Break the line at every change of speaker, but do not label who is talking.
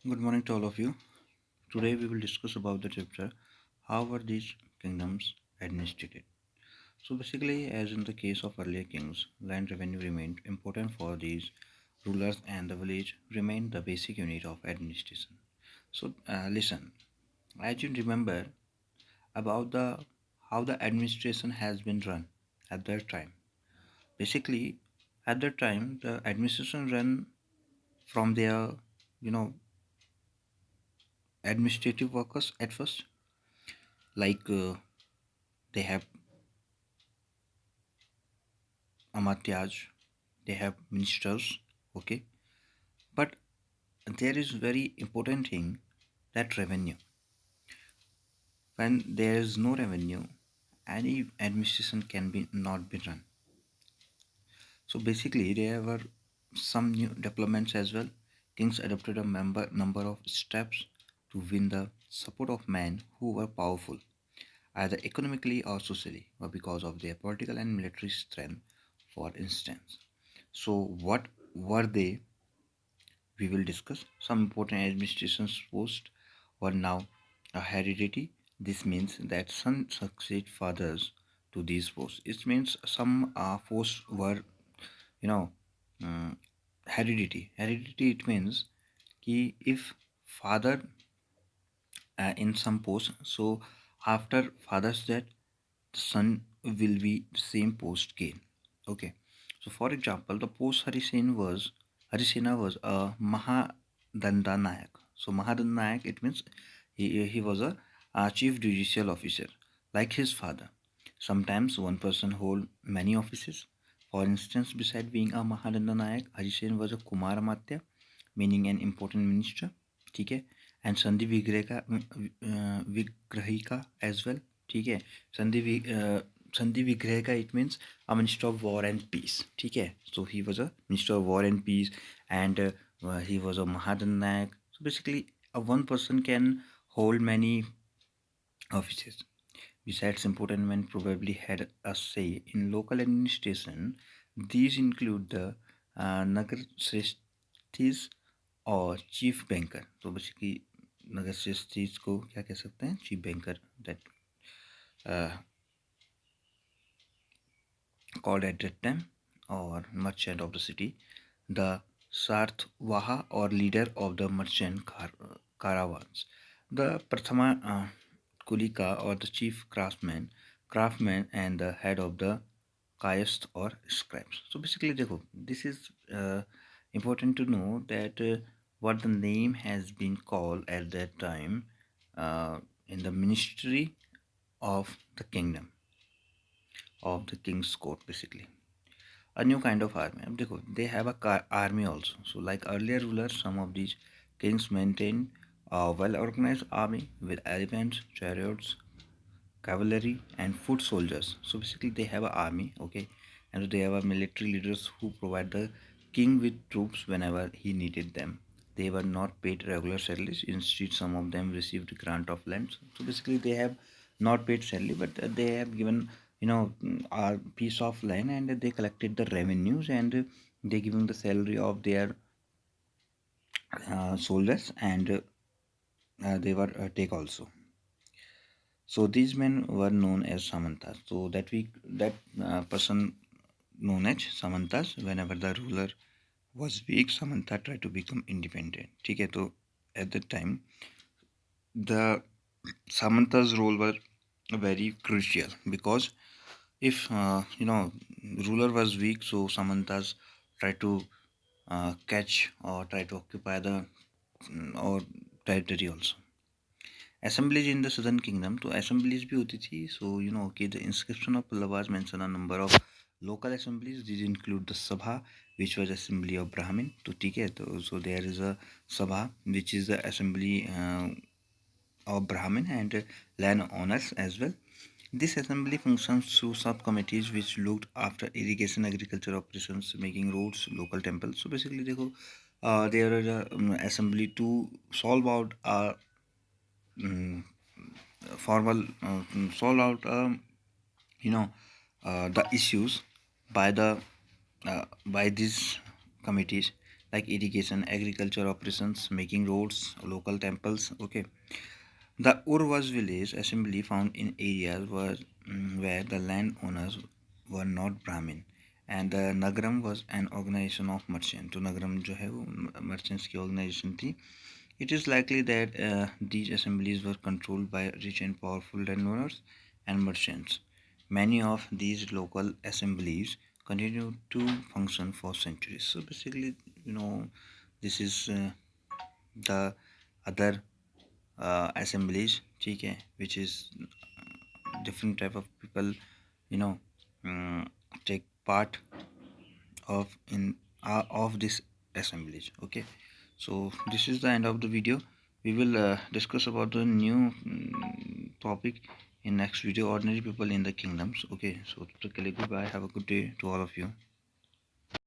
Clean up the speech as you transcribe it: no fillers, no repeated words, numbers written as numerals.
Good morning to all of you. Today we will discuss about the chapter how were these kingdoms administered. So basically, as in the case of earlier kings, land revenue remained important for these rulers and the village remained the basic unit of administration. So listen, as you remember about the how the administration has been run at that time. Basically, at that time the administration ran from their you know administrative workers at first, like they have amatyaj, they have ministers, okay. But there is very important thing, that revenue. When there is no revenue, any administration can be not be run. So basically, there were some new developments as well. Kings adopted a number of steps to win the support of men who were powerful, either economically or socially, or because of their political and military strength, for instance. So, what were they? We will discuss some important administration posts were now a heredity. This means that sons succeed fathers to these posts. It means some posts were, you know, um, heredity. Heredity, it means कि if father in some post, so after father's death, the son will be the same post gain. Okay. So for example, the post Harisena was a Mahadanda Nayak. So Mahadanda Nayak, it means he was a chief judicial officer, like his father. Sometimes one person hold many offices. For instance, beside being a Mahadanda Nayak, Harisen was a Kumar Amatya, meaning an important minister. ठीक है. And संधि विग्रह का विग्रहिका as well. ठीक है. संधि संधि विग्रह का it means a minister of war and peace. ठीक है. So he was a minister of war and peace and he was a महादन नायक. So basically one person can hold many offices. Besides, important men probably had a say in local administration. These include the Nagar Sreshtis और chief banker. तो basically नगर चीज को क्या कह सकते हैं, chief banker, that called at that time, or merchant of the city, the Sarthwaha or leader of the merchant caravans, the Prathama Kulika or the chief craftsman and the head of the kayast or scribes. So basically, देखो, this is important to know that what the name has been called at that time in the ministry of the kingdom of the king's court, basically a new kind of army. अब देखो, they have a army also. So like earlier rulers, some of these kings maintained a well organized army with elephants, chariots, cavalry and foot soldiers. So basically they have an army, okay, and they have a military leaders who provide the king with troops whenever he needed them. They were not paid regular salaries. Instead, some of them received grant of lands. So basically they have not paid salary, but they have given a piece of land, and they collected the revenues, and they given the salary of their soldiers, and they were take also. So these men were known as samantas. So that person known as samantas. Whenever the ruler was weak, samanta tried to become independent. ठीक है. तो at that time the samantas role were very crucial, because if ruler was weak, so samantas try to catch or try to occupy the or territory also. Assemblies in the southern kingdom, तो assemblies भी होती थी. So okay, the inscription of Pallavas mention a number of local assemblies. These include the Sabha, which was assembly of Brahmin. तो ठीक है. तो so there is a Sabha, which is the assembly of Brahmin and land owners as well. This assembly functions through subcommittees which looked after irrigation, agriculture operations, making roads, local temples. So basically, देखो, there is a assembly to solve out um, formal solve out the issues by the by these committees. like irrigation, agriculture operations, making roads, local temples. Okay, the Urvas village assembly found in areas where the landowners were not Brahmin, and the Nagaram was an organization of merchants. तो नगरम जो है वो merchants की organization थी. It is likely that these assemblies were controlled by rich and powerful landowners and merchants. Many of these local assemblies continue to function for centuries. So basically, this is the other assemblies, ठीक है, which is different type of people, you know, um, take part of this assemblies. Okay, so this is the end of the video. We will discuss about the new topic in next video, ordinary people in the kingdoms. Okay, so goodbye, have a good day to all of you.